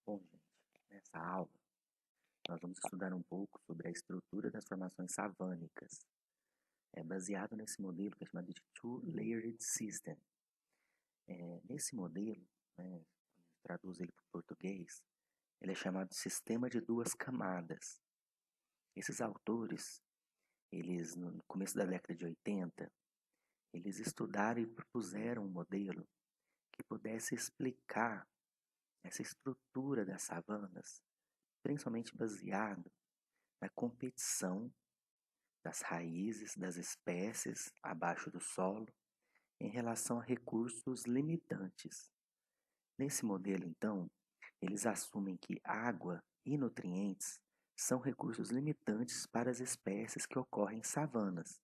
Bom, gente, nessa aula nós vamos estudar um pouco sobre a estrutura das formações savânicas. É baseado nesse modelo que é chamado de Two-Layered System. Nesse modelo, né, traduz ele para o português, ele é chamado de sistema de duas camadas. Esses autores, eles no começo da década de 80, eles estudaram e propuseram um modelo que pudesse explicar essa estrutura das savanas, principalmente baseado na competição das raízes das espécies abaixo do solo em relação a recursos limitantes. Nesse modelo, então, eles assumem que água e nutrientes são recursos limitantes para as espécies que ocorrem em savanas.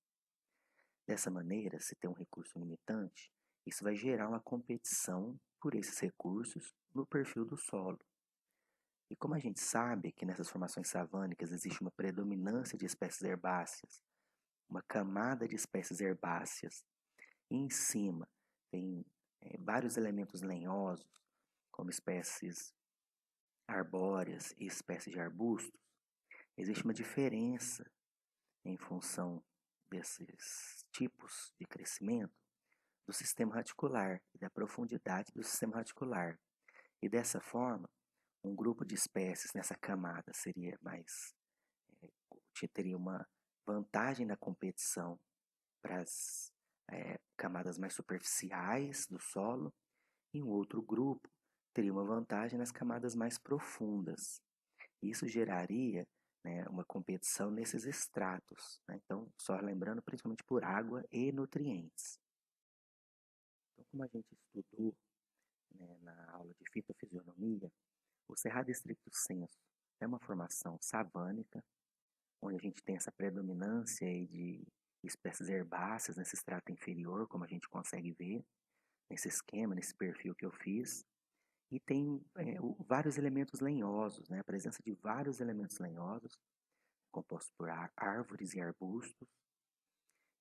Dessa maneira, se tem um recurso limitante, isso vai gerar uma competição por esses recursos no perfil do solo. E como a gente sabe que nessas formações savânicas existe uma predominância de espécies herbáceas, uma camada de espécies herbáceas, e em cima tem vários elementos lenhosos, como espécies arbóreas e espécies de arbustos, existe uma diferença em função desses tipos de crescimento do sistema radicular e da profundidade do sistema radicular. E dessa forma, um grupo de espécies nessa camada seria mais teria uma vantagem na competição para as camadas mais superficiais do solo, e um outro grupo teria uma vantagem nas camadas mais profundas. Isso geraria, né, uma competição nesses estratos. Né? Então, só lembrando, principalmente por água e nutrientes. Então, como a gente estudou, né, na aula de fitofisionomia, o Cerrado estricto sensu é uma formação savânica, onde a gente tem essa predominância aí de espécies herbáceas nesse estrato inferior, como a gente consegue ver nesse esquema, nesse perfil que eu fiz. E tem vários elementos lenhosos, né? A presença de vários elementos lenhosos, compostos por árvores e arbustos.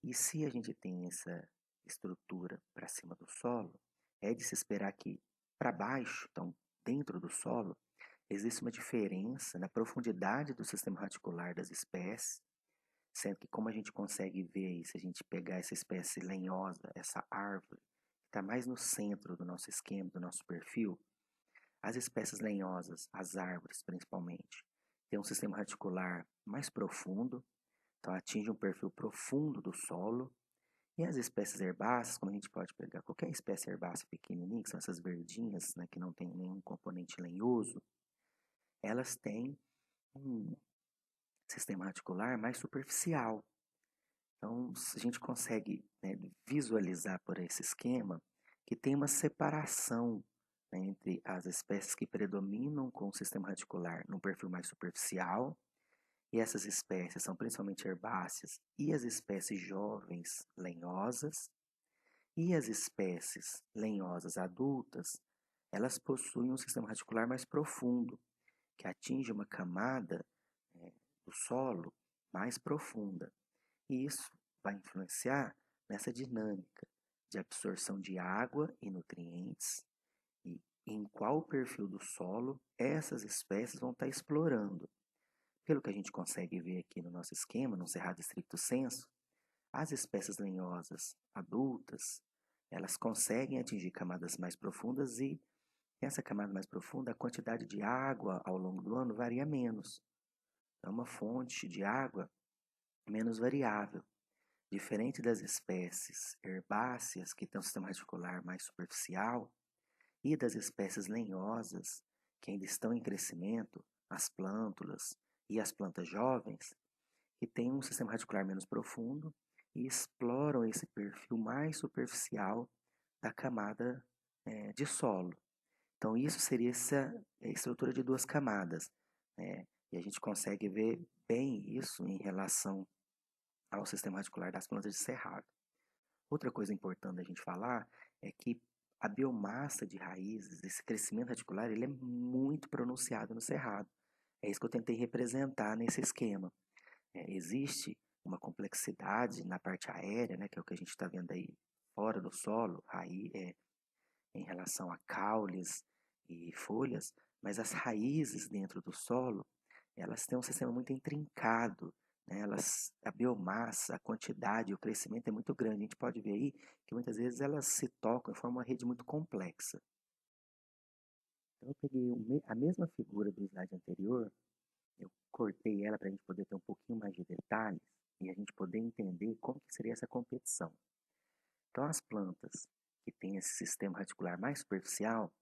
E se a gente tem essa estrutura para cima do solo, é de se esperar que para baixo, então dentro do solo, existe uma diferença na profundidade do sistema radicular das espécies, sendo que como a gente consegue ver aí, se a gente pegar essa espécie lenhosa, essa árvore, que está mais no centro do nosso esquema, do nosso perfil, as espécies lenhosas, as árvores principalmente, têm um sistema radicular mais profundo, então atinge um perfil profundo do solo. E as espécies herbáceas, como a gente pode pegar qualquer espécie herbácea pequenininha, que são essas verdinhas, né, que não tem nenhum componente lenhoso, elas têm um sistema radicular mais superficial. Então, a gente consegue, né, visualizar por esse esquema que tem uma separação, né, entre as espécies que predominam com o sistema radicular no perfil mais superficial, e essas espécies são principalmente herbáceas, e as espécies jovens lenhosas, e as espécies lenhosas adultas, elas possuem um sistema radicular mais profundo, que atinge uma camada do solo mais profunda. E isso vai influenciar nessa dinâmica de absorção de água e nutrientes e em qual perfil do solo essas espécies vão estar explorando. Pelo que a gente consegue ver aqui no nosso esquema, no Cerrado estricto sensu, as espécies lenhosas adultas, elas conseguem atingir camadas mais profundas e nessa camada mais profunda a quantidade de água ao longo do ano varia menos. É uma fonte de água menos variável. Diferente das espécies herbáceas, que têm um sistema radicular mais superficial, e das espécies lenhosas, que ainda estão em crescimento, as plântulas e as plantas jovens, que têm um sistema radicular menos profundo e exploram esse perfil mais superficial da camada de solo. Então, isso seria essa estrutura de duas camadas. Né? E a gente consegue ver bem isso em relação ao sistema radicular das plantas de cerrado. Outra coisa importante a gente falar é que a biomassa de raízes, esse crescimento radicular, ele é muito pronunciado no cerrado. É isso que eu tentei representar nesse esquema. Existe uma complexidade na parte aérea, né, que é o que a gente está vendo aí fora do solo, em relação a caules e folhas, mas as raízes dentro do solo, elas têm um sistema muito intrincado, né? A biomassa, a quantidade, o crescimento é muito grande. A gente pode ver aí que muitas vezes elas se tocam e formam uma rede muito complexa. Então eu peguei a mesma figura do slide anterior, eu cortei ela para a gente poder ter um pouquinho mais de detalhes e a gente poder entender como que seria essa competição. Então as plantas que têm esse sistema radicular mais superficial,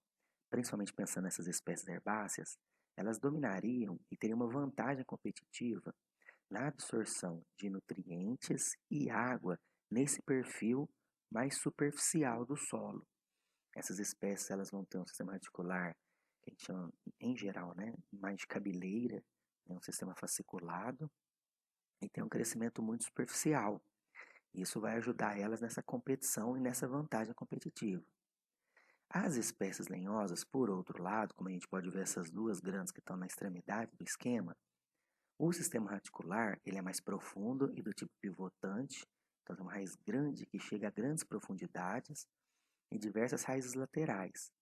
principalmente pensando nessas espécies herbáceas, elas dominariam e teriam uma vantagem competitiva na absorção de nutrientes e água nesse perfil mais superficial do solo. Essas espécies elas vão ter um sistema radicular que a gente chama, em geral, né, mais de cabeleira, né, um sistema fasciculado e tem um crescimento muito superficial. Isso vai ajudar elas nessa competição e nessa vantagem competitiva. As espécies lenhosas, por outro lado, como a gente pode ver essas duas grandes que estão na extremidade do esquema, o sistema radicular ele é mais profundo e do tipo pivotante, então tem uma raiz grande que chega a grandes profundidades e diversas raízes laterais.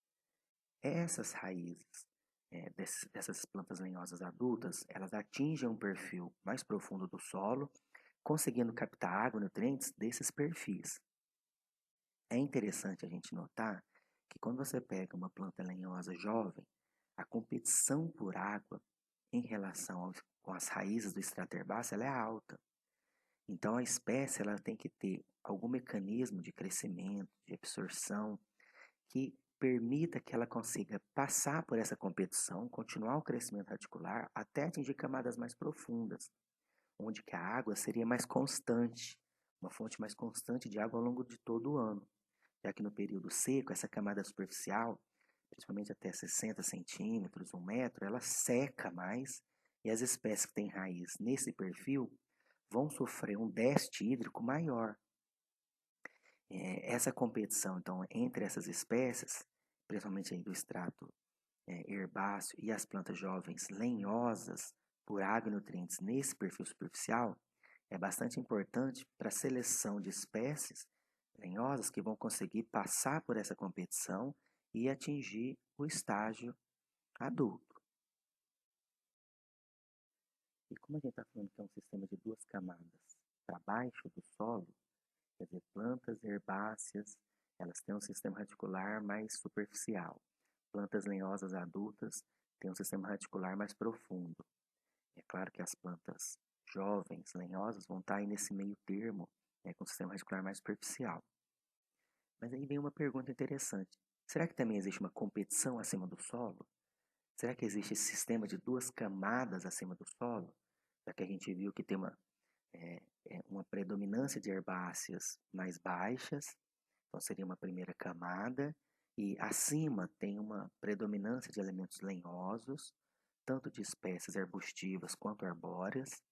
Essas raízes dessas plantas lenhosas adultas, elas atingem um perfil mais profundo do solo, conseguindo captar água e nutrientes desses perfis. É interessante a gente notar que quando você pega uma planta lenhosa jovem, a competição por água em relação com as raízes do estrato herbáceo ela é alta. Então a espécie ela tem que ter algum mecanismo de crescimento, de absorção, que permita que ela consiga passar por essa competição, continuar o crescimento radicular até atingir camadas mais profundas, onde que a água seria mais constante, uma fonte mais constante de água ao longo de todo o ano, já que no período seco, essa camada superficial, principalmente até 60 centímetros, 1 metro, ela seca mais e as espécies que têm raiz nesse perfil vão sofrer um déficit hídrico maior. Essa competição, então, entre essas espécies, principalmente aí do extrato herbáceo e as plantas jovens lenhosas por água e nutrientes nesse perfil superficial, é bastante importante para a seleção de espécies lenhosas que vão conseguir passar por essa competição e atingir o estágio adulto. E como a gente está falando que é um sistema de duas camadas para baixo do solo, quer dizer, plantas herbáceas, elas têm um sistema radicular mais superficial. Plantas lenhosas adultas têm um sistema radicular mais profundo. É claro que as plantas jovens, lenhosas, vão estar aí nesse meio termo, com o sistema radicular mais superficial. Mas aí vem uma pergunta interessante. Será que também existe uma competição acima do solo? Será que existe esse sistema de duas camadas acima do solo? Já que a gente viu que tem uma predominância de herbáceas mais baixas, então seria uma primeira camada, e acima tem uma predominância de elementos lenhosos, tanto de espécies arbustivas quanto arbóreas,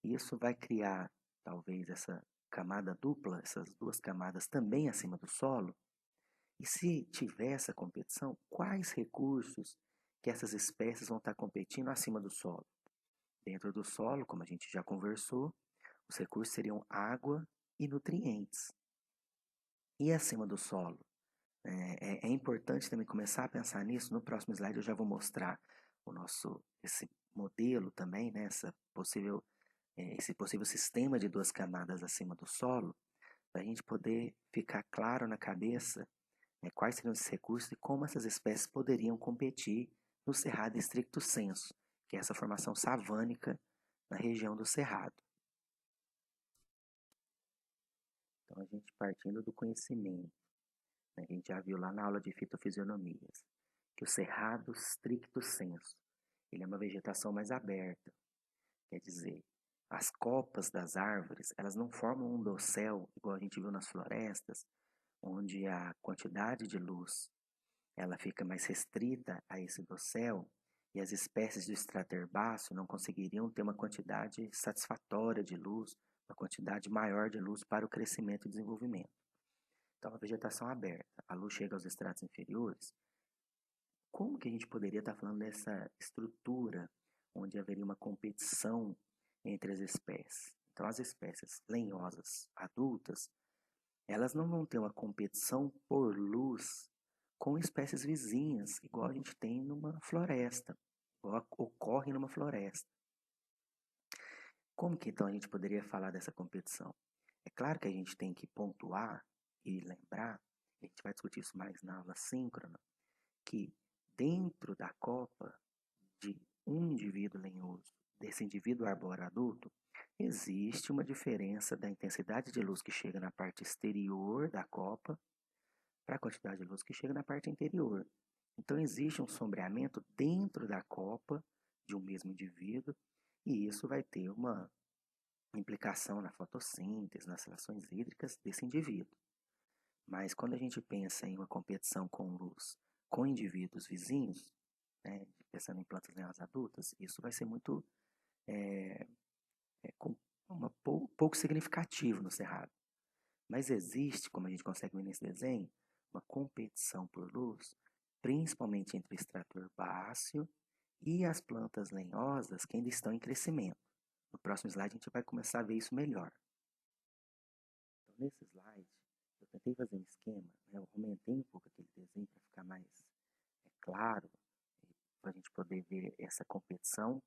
e isso vai criar talvez essa camada dupla, essas duas camadas também acima do solo. E se tiver essa competição, quais recursos que essas espécies vão estar competindo acima do solo? Dentro do solo, como a gente já conversou, os recursos seriam água e nutrientes. E acima do solo? É importante também começar a pensar nisso. No próximo slide eu já vou mostrar esse modelo também, né, esse possível sistema de duas camadas acima do solo, para a gente poder ficar claro na cabeça quais seriam esses recursos e como essas espécies poderiam competir no cerrado estricto sensu, que é essa formação savânica na região do cerrado. Então, a gente partindo do conhecimento, né, a gente já viu lá na aula de fitofisionomias, que o cerrado stricto sensu, ele é uma vegetação mais aberta, quer dizer, as copas das árvores, elas não formam um dossel, igual a gente viu nas florestas, onde a quantidade de luz ela fica mais restrita a esse dossel e as espécies do estrato herbáceo não conseguiriam ter uma quantidade satisfatória de luz, uma quantidade maior de luz para o crescimento e desenvolvimento. Então, a vegetação aberta, a luz chega aos estratos inferiores. Como que a gente poderia estar falando dessa estrutura onde haveria uma competição entre as espécies? Então, as espécies lenhosas adultas, elas não vão ter uma competição por luz com espécies vizinhas, igual a gente tem numa floresta, igual ocorre numa floresta. Como que então a gente poderia falar dessa competição? É claro que a gente tem que pontuar e lembrar, a gente vai discutir isso mais na aula síncrona, que dentro da copa de um indivíduo lenhoso, desse indivíduo arbóreo adulto, existe uma diferença da intensidade de luz que chega na parte exterior da copa para a quantidade de luz que chega na parte interior. Então existe um sombreamento dentro da copa de um mesmo indivíduo e isso vai ter uma implicação na fotossíntese, nas relações hídricas desse indivíduo. Mas quando a gente pensa em uma competição com luz com indivíduos vizinhos, né, pensando em plantas lenhosas adultas, isso vai ser muito com pouco significativo no cerrado. Mas existe, como a gente consegue ver nesse desenho, uma competição por luz, principalmente entre o extrato herbáceo e as plantas lenhosas que ainda estão em crescimento. No próximo slide a gente vai começar a ver isso melhor. Então, nesse slide, eu tentei fazer um esquema, né? Eu aumentei um pouco aquele desenho para ficar mais claro, para a gente poder ver essa competição.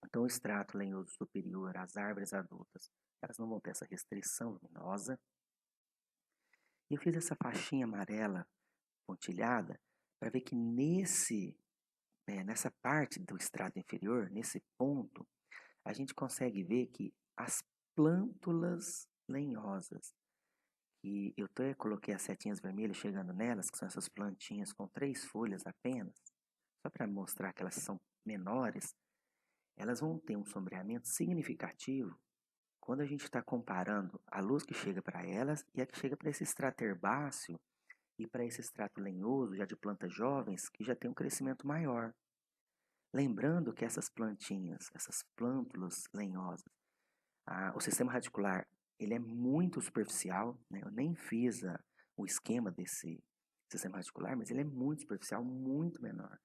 Então, o extrato lenhoso superior, as árvores adultas, elas não vão ter essa restrição luminosa. E eu fiz essa faixinha amarela pontilhada para ver que nessa parte do extrato inferior, nesse ponto, a gente consegue ver que as plântulas lenhosas, que eu até coloquei as setinhas vermelhas chegando nelas, que são essas plantinhas com 3 folhas apenas, só para mostrar que elas são menores, elas vão ter um sombreamento significativo quando a gente está comparando a luz que chega para elas e a que chega para esse extrato herbáceo e para esse extrato lenhoso, já de plantas jovens, que já tem um crescimento maior. Lembrando que essas plantinhas, essas plântulas lenhosas, o sistema radicular ele é muito superficial, né? Eu nem fiz o esquema desse sistema radicular, mas ele é muito superficial, muito menor,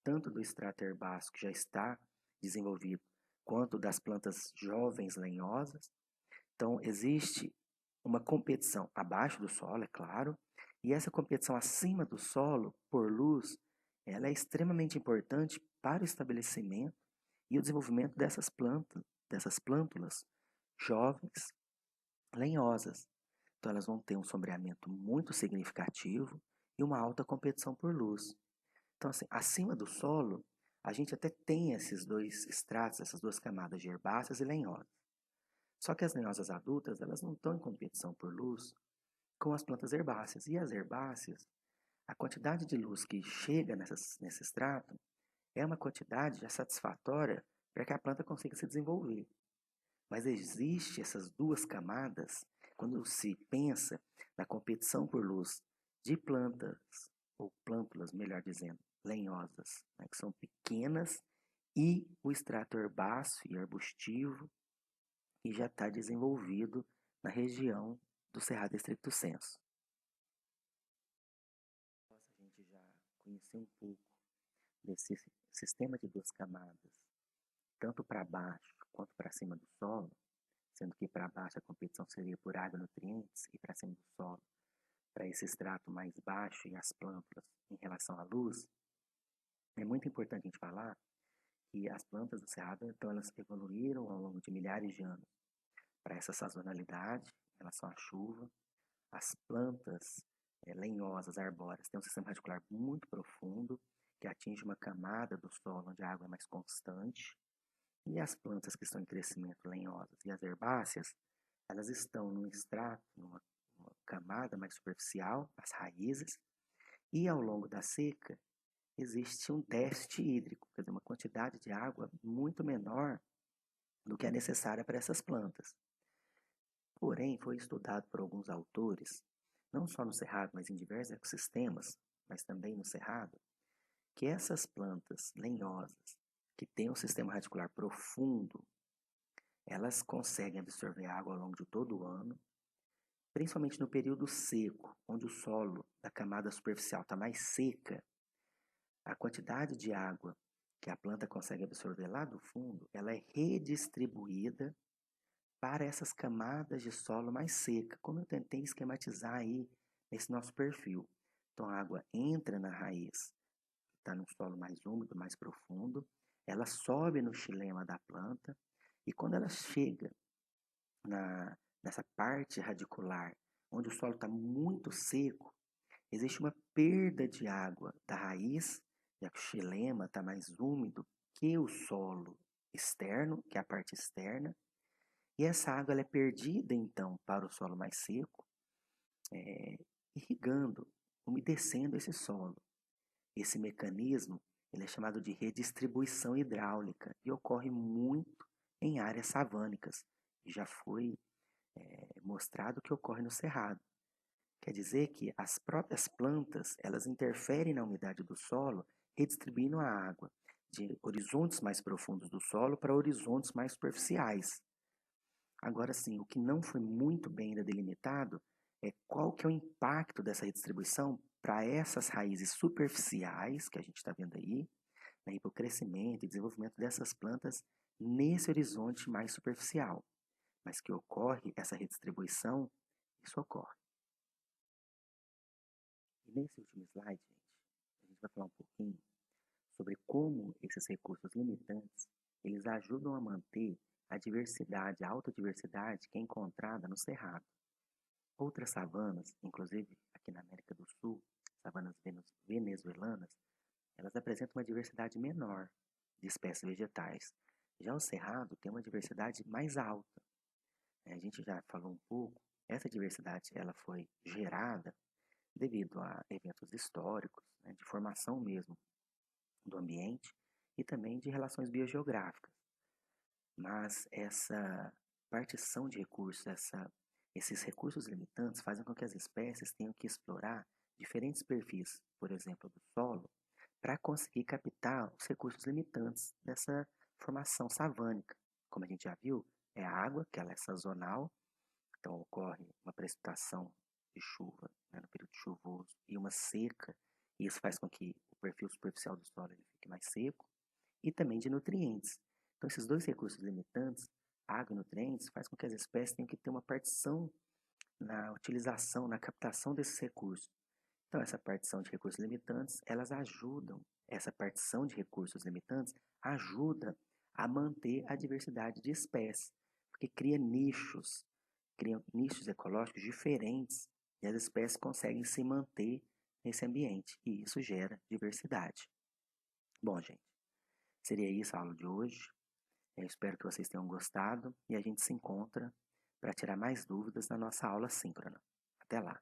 tanto do extrato herbáceo que já está desenvolvido, quanto das plantas jovens lenhosas. Então, existe uma competição abaixo do solo, é claro, e essa competição acima do solo, por luz, ela é extremamente importante para o estabelecimento e o desenvolvimento dessas plântulas jovens, lenhosas. Então, elas vão ter um sombreamento muito significativo e uma alta competição por luz. Então, assim, acima do solo, a gente até tem esses dois estratos, essas duas camadas de herbáceas e lenhosas. Só que as lenhosas adultas, elas não estão em competição por luz com as plantas herbáceas. E as herbáceas, a quantidade de luz que chega nesse extrato é uma quantidade já satisfatória para que a planta consiga se desenvolver. Mas existe essas duas camadas quando se pensa na competição por luz de plantas, ou plântulas, melhor dizendo, lenhosas, né, que são pequenas, e o extrato herbáceo e arbustivo, que já está desenvolvido na região do Cerrado Estricto Sensu. A gente já conheceu um pouco desse sistema de duas camadas, tanto para baixo quanto para cima do solo, sendo que para baixo a competição seria por água e nutrientes e para cima do solo para esse extrato mais baixo e as plântulas em relação à luz. É muito importante a gente falar que as plantas do cerrado, então, elas evoluíram ao longo de milhares de anos para essa sazonalidade em relação à chuva. As plantas lenhosas, arbóreas, têm um sistema radicular muito profundo, que atinge uma camada do solo onde a água é mais constante. E as plantas que estão em crescimento lenhosas e as herbáceas, elas estão num extrato, numa camada mais superficial, as raízes, e ao longo da seca existe um déficit hídrico, quer dizer, uma quantidade de água muito menor do que é necessária para essas plantas. Porém, foi estudado por alguns autores, não só no Cerrado, mas em diversos ecossistemas, mas também no Cerrado, que essas plantas lenhosas, que têm um sistema radicular profundo, elas conseguem absorver água ao longo de todo o ano, principalmente no período seco, onde o solo da camada superficial está mais seca, a quantidade de água que a planta consegue absorver lá do fundo, ela é redistribuída para essas camadas de solo mais seca, como eu tentei esquematizar aí nesse nosso perfil. Então a água entra na raiz, está num solo mais úmido, mais profundo, ela sobe no xilema da planta e quando ela chega nessa parte radicular, onde o solo está muito seco, existe uma perda de água da raiz, já que o xilema está mais úmido que o solo externo, que é a parte externa, e essa água ela é perdida então para o solo mais seco, irrigando, umedecendo esse solo. Esse mecanismo ele é chamado de redistribuição hidráulica e ocorre muito em áreas savânicas. Já foi mostrado que ocorre no cerrado. Quer dizer que as próprias plantas elas interferem na umidade do solo, redistribuindo a água de horizontes mais profundos do solo para horizontes mais superficiais. Agora sim, o que não foi muito bem ainda delimitado é qual que é o impacto dessa redistribuição para essas raízes superficiais que a gente está vendo aí, né, para o crescimento e desenvolvimento dessas plantas nesse horizonte mais superficial. Mas que ocorre essa redistribuição, isso ocorre. E nesse último slide, gente, a gente vai falar um pouquinho sobre como esses recursos limitantes, eles ajudam a manter a diversidade, a alta diversidade que é encontrada no cerrado. Outras savanas, inclusive aqui na América do Sul, savanas venezuelanas, elas apresentam uma diversidade menor de espécies vegetais. Já o cerrado tem uma diversidade mais alta. A gente já falou um pouco, essa diversidade ela foi gerada devido a eventos históricos, né, de formação mesmo do ambiente e também de relações biogeográficas. Mas essa partição de recursos, esses recursos limitantes fazem com que as espécies tenham que explorar diferentes perfis, por exemplo, do solo, para conseguir captar os recursos limitantes dessa formação savânica. Como a gente já viu, é a água, que ela é sazonal, então ocorre uma precipitação de chuva, né, no período chuvoso e uma seca, e isso faz com que o perfil superficial do solo ele fique mais seco, e também de nutrientes. Então esses dois recursos limitantes, água e nutrientes, faz com que as espécies tenham que ter uma partição na utilização, na captação desses recursos. Então essa partição de recursos limitantes, elas ajudam, essa partição de recursos limitantes ajuda a manter a diversidade de espécies, porque criam nichos ecológicos diferentes e as espécies conseguem se manter nesse ambiente e isso gera diversidade. Bom, gente, seria isso a aula de hoje. Eu espero que vocês tenham gostado e a gente se encontra para tirar mais dúvidas na nossa aula síncrona. Até lá!